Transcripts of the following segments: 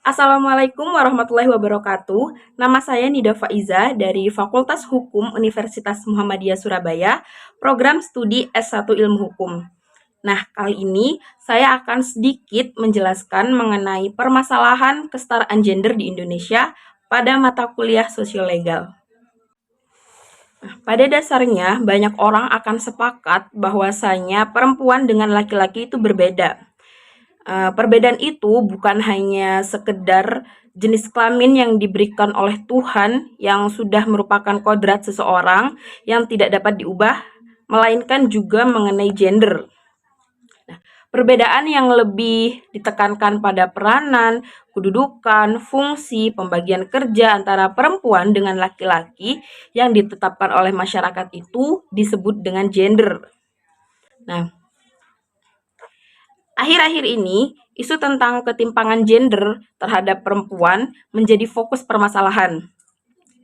Assalamualaikum warahmatullahi wabarakatuh. Nama saya Nida Faiza dari Fakultas Hukum Universitas Muhammadiyah Surabaya, program studi S1 Ilmu Hukum. Nah, kali ini saya akan sedikit menjelaskan mengenai permasalahan kesetaraan gender di Indonesia pada mata kuliah sosiolegal. Pada dasarnya, banyak orang akan sepakat bahwasanya perempuan dengan laki-laki itu berbeda. Perbedaan itu bukan hanya sekedar jenis kelamin yang diberikan oleh Tuhan yang sudah merupakan kodrat seseorang yang tidak dapat diubah, melainkan juga mengenai gender. Perbedaan yang lebih ditekankan pada peranan, kedudukan, fungsi, pembagian kerja antara perempuan dengan laki-laki yang ditetapkan oleh masyarakat itu disebut dengan gender. Nah, akhir-akhir ini, isu tentang ketimpangan gender terhadap perempuan menjadi fokus permasalahan.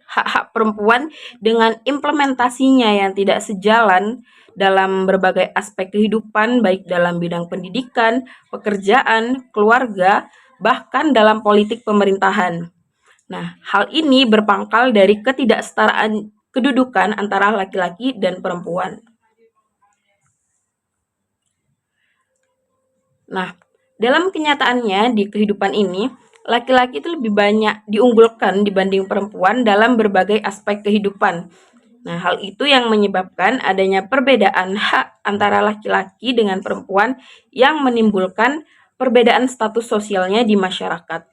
Hak-hak perempuan dengan implementasinya yang tidak sejalan dalam berbagai aspek kehidupan, baik dalam bidang pendidikan, pekerjaan, keluarga, bahkan dalam politik pemerintahan. Nah, hal ini berpangkal dari ketidaksetaraan kedudukan antara laki-laki dan perempuan. Nah, dalam kenyataannya di kehidupan ini, laki-laki itu lebih banyak diunggulkan dibanding perempuan dalam berbagai aspek kehidupan. Nah, hal itu yang menyebabkan adanya perbedaan hak antara laki-laki dengan perempuan yang menimbulkan perbedaan status sosialnya di masyarakat.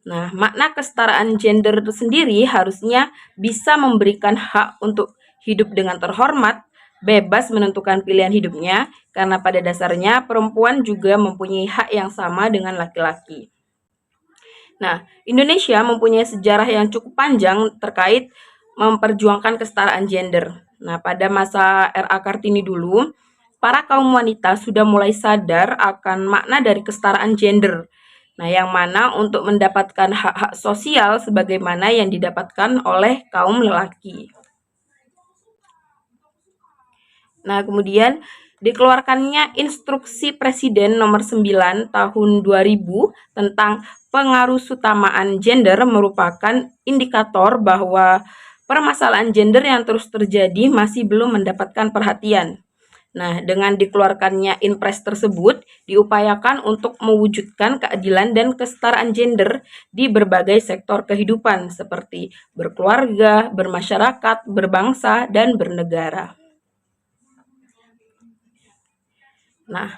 Nah, makna kesetaraan gender itu sendiri harusnya bisa memberikan hak untuk hidup dengan terhormat, bebas menentukan pilihan hidupnya, karena pada dasarnya perempuan juga mempunyai hak yang sama dengan laki-laki. Nah, Indonesia mempunyai sejarah yang cukup panjang terkait memperjuangkan kesetaraan gender. Nah, pada masa RA Kartini dulu, para kaum wanita sudah mulai sadar akan makna dari kesetaraan gender. Nah, yang mana untuk mendapatkan hak-hak sosial sebagaimana yang didapatkan oleh kaum lelaki. Nah, kemudian dikeluarkannya Instruksi Presiden Nomor 9 Tahun 2000 tentang pengarusutamaan gender merupakan indikator bahwa permasalahan gender yang terus terjadi masih belum mendapatkan perhatian. Nah, dengan dikeluarkannya Inpres tersebut, diupayakan untuk mewujudkan keadilan dan kesetaraan gender di berbagai sektor kehidupan seperti berkeluarga, bermasyarakat, berbangsa, dan bernegara. Nah,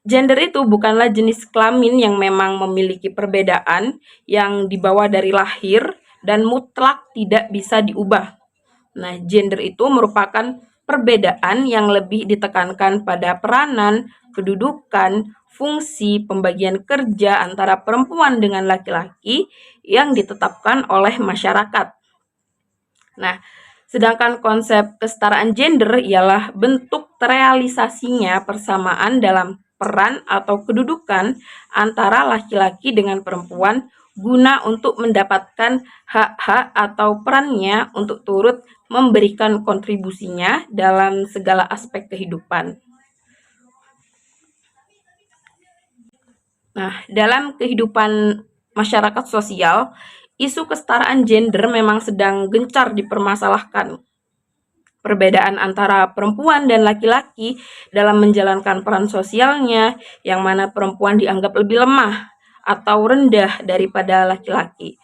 gender itu bukanlah jenis kelamin yang memang memiliki perbedaan yang dibawa dari lahir dan mutlak tidak bisa diubah. Nah, gender itu merupakan perbedaan yang lebih ditekankan pada peranan, kedudukan, fungsi, pembagian kerja antara perempuan dengan laki-laki yang ditetapkan oleh masyarakat. Nah, sedangkan konsep kesetaraan gender ialah bentuk terrealisasinya persamaan dalam peran atau kedudukan antara laki-laki dengan perempuan guna untuk mendapatkan hak-hak atau perannya untuk turut memberikan kontribusinya dalam segala aspek kehidupan. Nah, dalam kehidupan masyarakat sosial, isu kesetaraan gender memang sedang gencar dipermasalahkan. Perbedaan antara perempuan dan laki-laki dalam menjalankan peran sosialnya, yang mana perempuan dianggap lebih lemah atau rendah daripada laki-laki.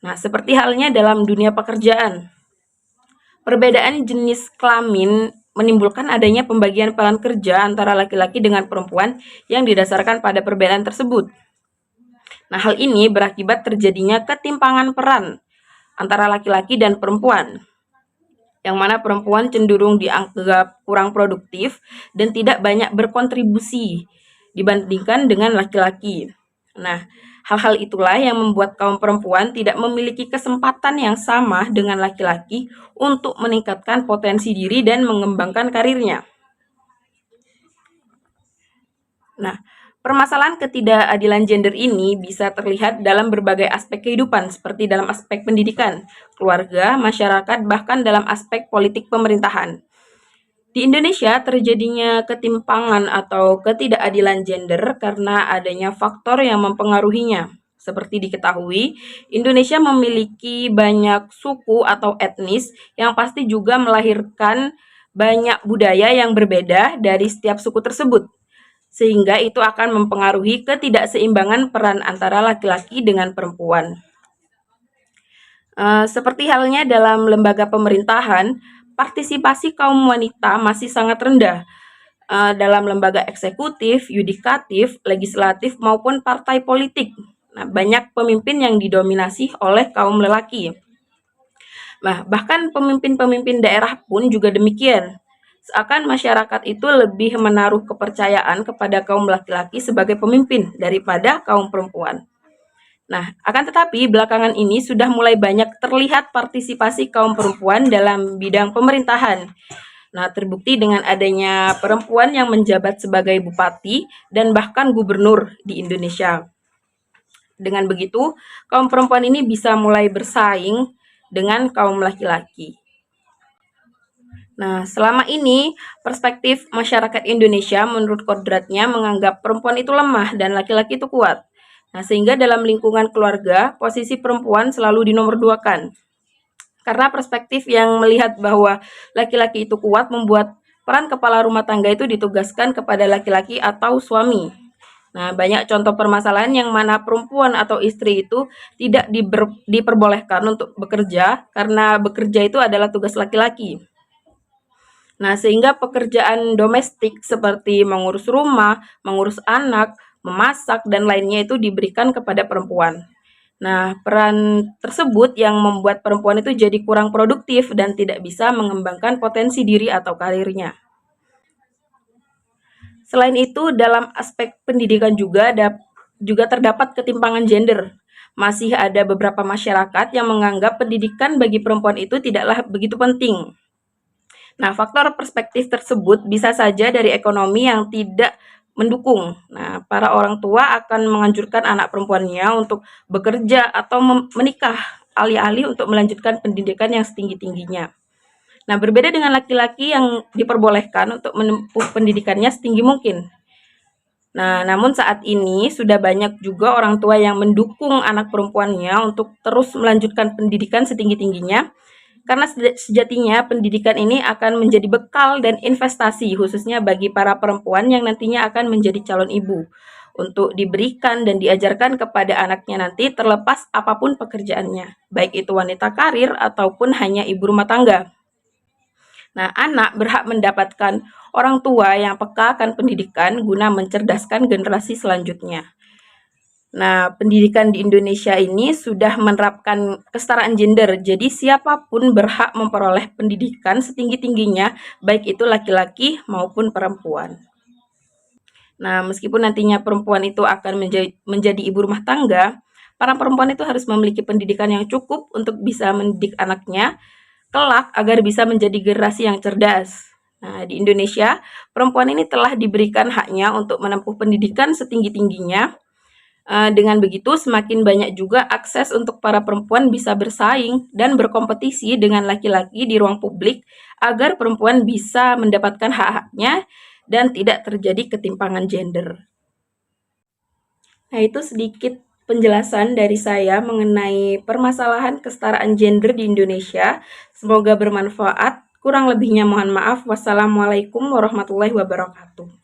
Nah, seperti halnya dalam dunia pekerjaan. Perbedaan jenis kelamin menimbulkan adanya pembagian peran kerja antara laki-laki dengan perempuan yang didasarkan pada perbedaan tersebut. Nah, hal ini berakibat terjadinya ketimpangan peran antara laki-laki dan perempuan, yang mana perempuan cenderung dianggap kurang produktif dan tidak banyak berkontribusi dibandingkan dengan laki-laki. Nah, hal-hal itulah yang membuat kaum perempuan tidak memiliki kesempatan yang sama dengan laki-laki untuk meningkatkan potensi diri dan mengembangkan karirnya. Nah, permasalahan ketidakadilan gender ini bisa terlihat dalam berbagai aspek kehidupan, seperti dalam aspek pendidikan, keluarga, masyarakat, bahkan dalam aspek politik pemerintahan. Di Indonesia terjadinya ketimpangan atau ketidakadilan gender karena adanya faktor yang mempengaruhinya. Seperti diketahui, Indonesia memiliki banyak suku atau etnis yang pasti juga melahirkan banyak budaya yang berbeda dari setiap suku tersebut, sehingga itu akan mempengaruhi ketidakseimbangan peran antara laki-laki dengan perempuan. Seperti halnya dalam lembaga pemerintahan, partisipasi kaum wanita masih sangat rendah dalam lembaga eksekutif, yudikatif, legislatif, maupun partai politik. Nah, banyak pemimpin yang didominasi oleh kaum lelaki. Nah, bahkan pemimpin-pemimpin daerah pun juga demikian. Seakan masyarakat itu lebih menaruh kepercayaan kepada kaum laki-laki sebagai pemimpin daripada kaum perempuan. Nah, akan tetapi belakangan ini sudah mulai banyak terlihat partisipasi kaum perempuan dalam bidang pemerintahan. Nah, terbukti dengan adanya perempuan yang menjabat sebagai bupati dan bahkan gubernur di Indonesia. Dengan begitu, kaum perempuan ini bisa mulai bersaing dengan kaum laki-laki. Nah, selama ini perspektif masyarakat Indonesia menurut kodratnya menganggap perempuan itu lemah dan laki-laki itu kuat. Nah, sehingga dalam lingkungan keluarga, posisi perempuan selalu dinomorduakan. Karena perspektif yang melihat bahwa laki-laki itu kuat membuat peran kepala rumah tangga itu ditugaskan kepada laki-laki atau suami. Nah, banyak contoh permasalahan yang mana perempuan atau istri itu tidak diperbolehkan untuk bekerja karena bekerja itu adalah tugas laki-laki. Nah, sehingga pekerjaan domestik seperti mengurus rumah, mengurus anak, memasak, dan lainnya itu diberikan kepada perempuan. Nah, peran tersebut yang membuat perempuan itu jadi kurang produktif dan tidak bisa mengembangkan potensi diri atau karirnya. Selain itu, dalam aspek pendidikan juga terdapat ketimpangan gender. Masih ada beberapa masyarakat yang menganggap pendidikan bagi perempuan itu tidaklah begitu penting. Nah, faktor perspektif tersebut bisa saja dari ekonomi yang tidak mendukung. Nah, para orang tua akan menganjurkan anak perempuannya untuk bekerja atau menikah, alih-alih untuk melanjutkan pendidikan yang setinggi-tingginya. Nah, berbeda dengan laki-laki yang diperbolehkan untuk menempuh pendidikannya setinggi mungkin. Nah, namun saat ini sudah banyak juga orang tua yang mendukung anak perempuannya untuk terus melanjutkan pendidikan setinggi-tingginya, karena sejatinya pendidikan ini akan menjadi bekal dan investasi khususnya bagi para perempuan yang nantinya akan menjadi calon ibu, untuk diberikan dan diajarkan kepada anaknya nanti terlepas apapun pekerjaannya, baik itu wanita karir ataupun hanya ibu rumah tangga. Nah, anak berhak mendapatkan orang tua yang peka akan pendidikan guna mencerdaskan generasi selanjutnya. Nah, pendidikan di Indonesia ini sudah menerapkan kesetaraan gender, jadi siapapun berhak memperoleh pendidikan setinggi-tingginya, baik itu laki-laki maupun perempuan. Nah, meskipun nantinya perempuan itu akan menjadi ibu rumah tangga, para perempuan itu harus memiliki pendidikan yang cukup untuk bisa mendidik anaknya kelak agar bisa menjadi generasi yang cerdas. Nah, di Indonesia, perempuan ini telah diberikan haknya untuk menempuh pendidikan setinggi-tingginya. Dengan begitu, semakin banyak juga akses untuk para perempuan bisa bersaing dan berkompetisi dengan laki-laki di ruang publik agar perempuan bisa mendapatkan hak-haknya dan tidak terjadi ketimpangan gender. Nah, itu sedikit penjelasan dari saya mengenai permasalahan kesetaraan gender di Indonesia. Semoga bermanfaat. Kurang lebihnya mohon maaf. Wassalamualaikum warahmatullahi wabarakatuh.